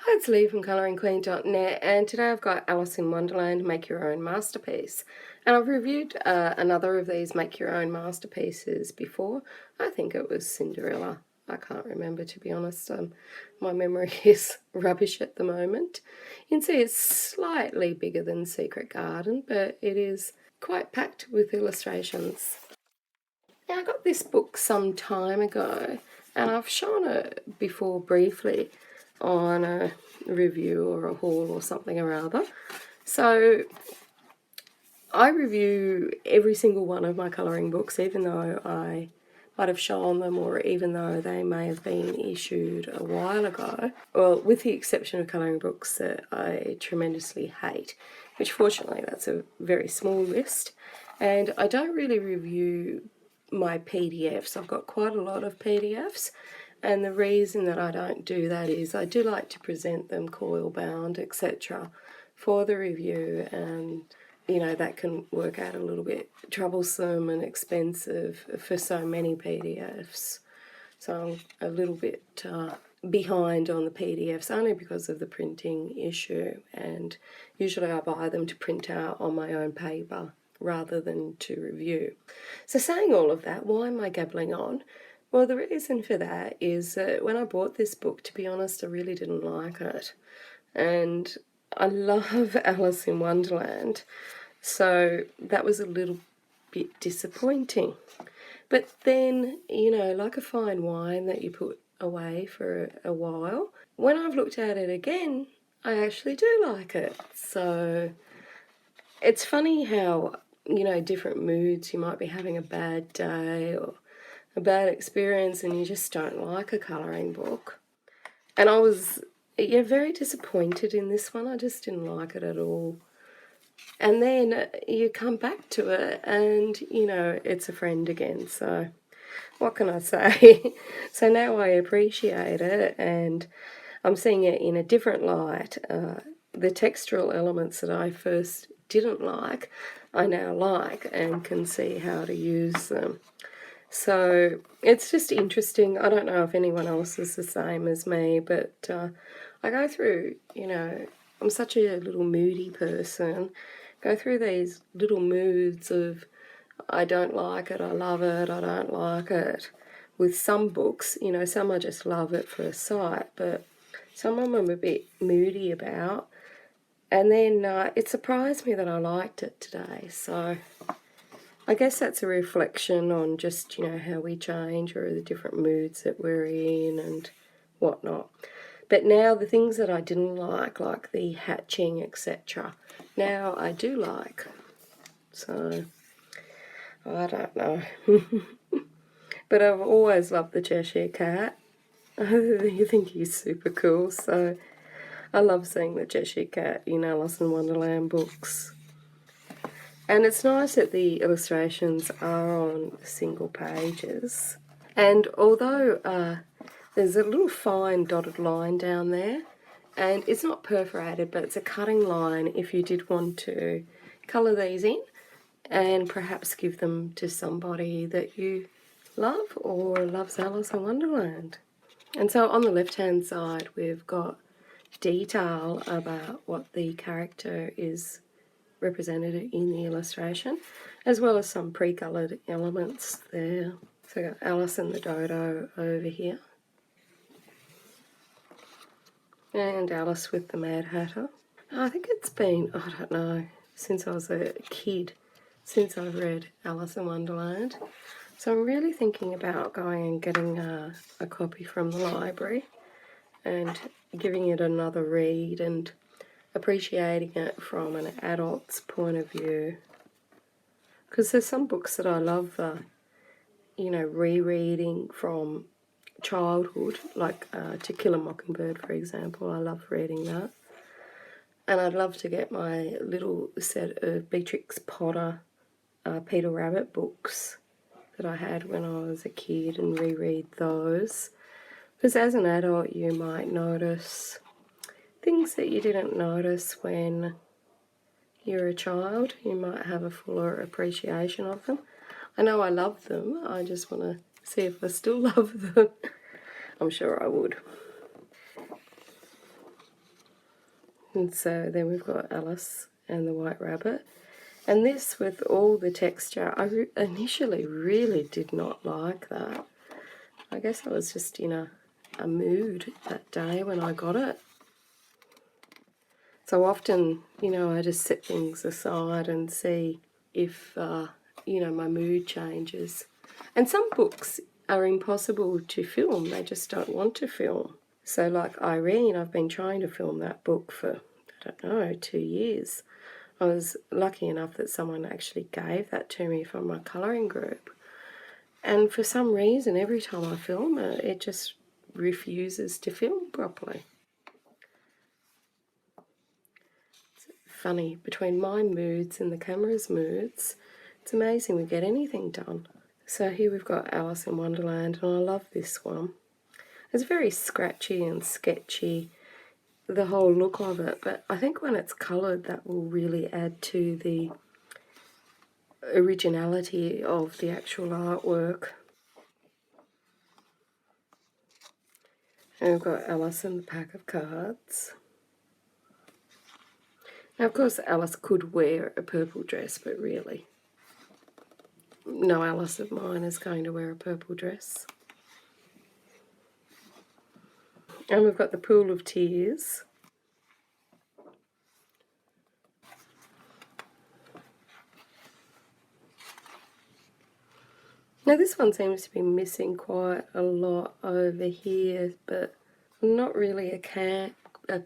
Hi, it's Lee from colouringqueen.net, and today I've got Alice in Wonderland Make Your Own Masterpiece. And I've reviewed another of these Make Your Own Masterpieces before. I think it was Cinderella. I can't remember, to be honest. My memory is rubbish at the moment. You can see it's slightly bigger than Secret Garden, but it is quite packed with illustrations. Now, I got this book some time ago, and I've shown it before briefly on a review or a haul or something or other. So I review every single one of my colouring books, even though I might have shown them or even though they may have been issued a while ago. Well, with the exception of colouring books that I tremendously hate, which fortunately that's a very small list. And I don't really review my PDFs. I've got quite a lot of PDFs. And the reason that I don't do that is I do like to present them coil bound, etc. for the review, and you know that can work out a little bit troublesome and expensive for so many PDFs. So I'm a little bit behind on the PDFs only because of the printing issue, and usually I buy them to print out on my own paper rather than to review. So saying all of that, why am I gabbling on? Well, the reason for that is that when I bought this book, to be honest, I really didn't like it. And I love Alice in Wonderland, so that was a little bit disappointing. But then, you know, like a fine wine that you put away for a while, when I've looked at it again, I actually do like it. So it's funny how, you know, different moods, you might be having a bad day or a bad experience and you just don't like a colouring book. And I was, very disappointed in this one. I just didn't like it at all. And then you come back to it and, you know, it's a friend again. So what can I say? So now I appreciate it and I'm seeing it in a different light. The textural elements that I first didn't like, I now like and can see how to use them. So it's just interesting. I don't know if anyone else is the same as me, but I go through, you know, I'm such a little moody person, go through these little moods of I don't like it, I love it, I don't like it. With some books, you know, some I just love at first sight, but some of them I'm a bit moody about. And then it surprised me that I liked it today, so I guess that's a reflection on just, you know, how we change or the different moods that we're in and whatnot. But now the things that I didn't like the hatching, etc., now I do like. So, I don't know. But I've always loved the Cheshire Cat. I think he's super cool, so I love seeing the Cheshire Cat in Alice in Wonderland books. And it's nice that the illustrations are on single pages. And although there's a little fine dotted line down there, and it's not perforated, but it's a cutting line if you did want to colour these in and perhaps give them to somebody that you love or loves Alice in Wonderland. And so on the left-hand side, we've got detail about what the character is represented in the illustration, as well as some pre-coloured elements there. So we've got Alice and the Dodo over here, and Alice with the Mad Hatter. I think it's been, I don't know, since I was a kid, since I've read Alice in Wonderland. So I'm really thinking about going and getting a copy from the library and giving it another read and appreciating it from an adult's point of view. Because there's some books that I love, you know, rereading from childhood, like To Kill a Mockingbird, for example. I love reading that. And I'd love to get my little set of Beatrix Potter, Peter Rabbit books that I had when I was a kid and reread those. Because as an adult, you might notice things that you didn't notice when you're a child. You might have a fuller appreciation of them. I know I love them. I just want to see if I still love them. I'm sure I would. And so then we've got Alice and the White Rabbit. And this, with all the texture, I initially really did not like that. I guess I was just in a mood that day when I got it. So often, you know, I just set things aside and see if, you know, my mood changes. And some books are impossible to film. They just don't want to film. So like Irene, I've been trying to film that book for, I don't know, 2 years. I was lucky enough that someone actually gave that to me from my colouring group. And for some reason, every time I film it, it just refuses to film properly. It's funny, between my moods and the camera's moods, it's amazing we get anything done. So here we've got Alice in Wonderland, and I love this one. It's very scratchy and sketchy, the whole look of it, but I think when it's coloured that will really add to the originality of the actual artwork. And we've got Alice and the pack of cards. Now of course Alice could wear a purple dress, but really no Alice of mine is going to wear a purple dress. And we've got the Pool of Tears. Now this one seems to be missing quite a lot over here, but I'm not really a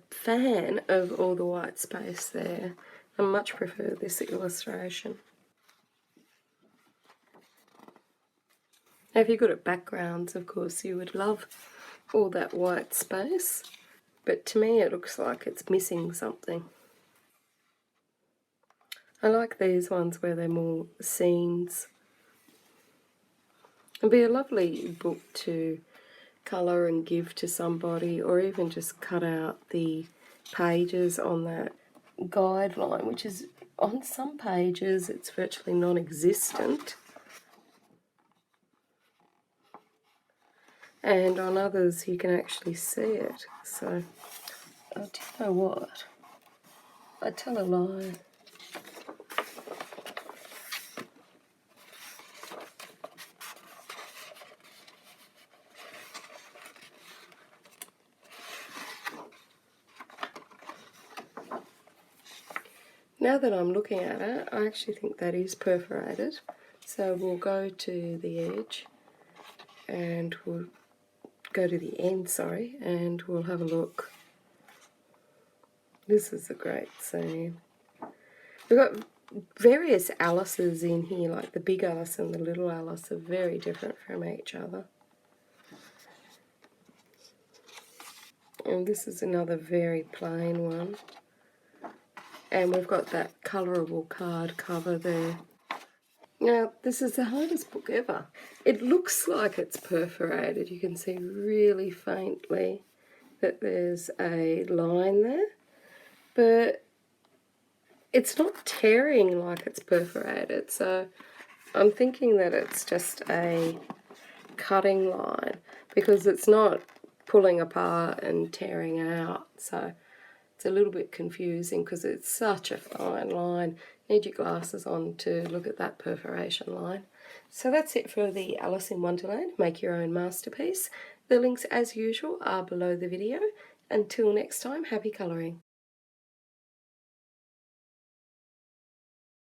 fan of all the white space there. I much prefer this illustration. Now if you're good at backgrounds, of course you would love all that white space, but to me it looks like it's missing something. I like these ones where they're more scenes. It'd be a lovely book to colour and give to somebody, or even just cut out the pages on that guideline, which is on some pages it's virtually non-existent, and on others you can actually see it. So, do you know what? I tell a lie. Now that I'm looking at it, I actually think that is perforated. So we'll go to the edge and we'll go to the end, sorry, and we'll have a look. This is a great scene. We've got various Alices in here, like the big Alice and the little Alice are very different from each other. And this is another very plain one. And we've got that colourable card cover there. Now, this is the hardest book ever. It looks like it's perforated. You can see really faintly that there's a line there, but it's not tearing like it's perforated. So I'm thinking that it's just a cutting line, because it's not pulling apart and tearing out. So it's a little bit confusing because it's such a fine line. Need your glasses on to look at that perforation line. So that's it for the Alice in Wonderland Make Your Own Masterpiece. The links, as usual, are below the video. Until next time, happy colouring.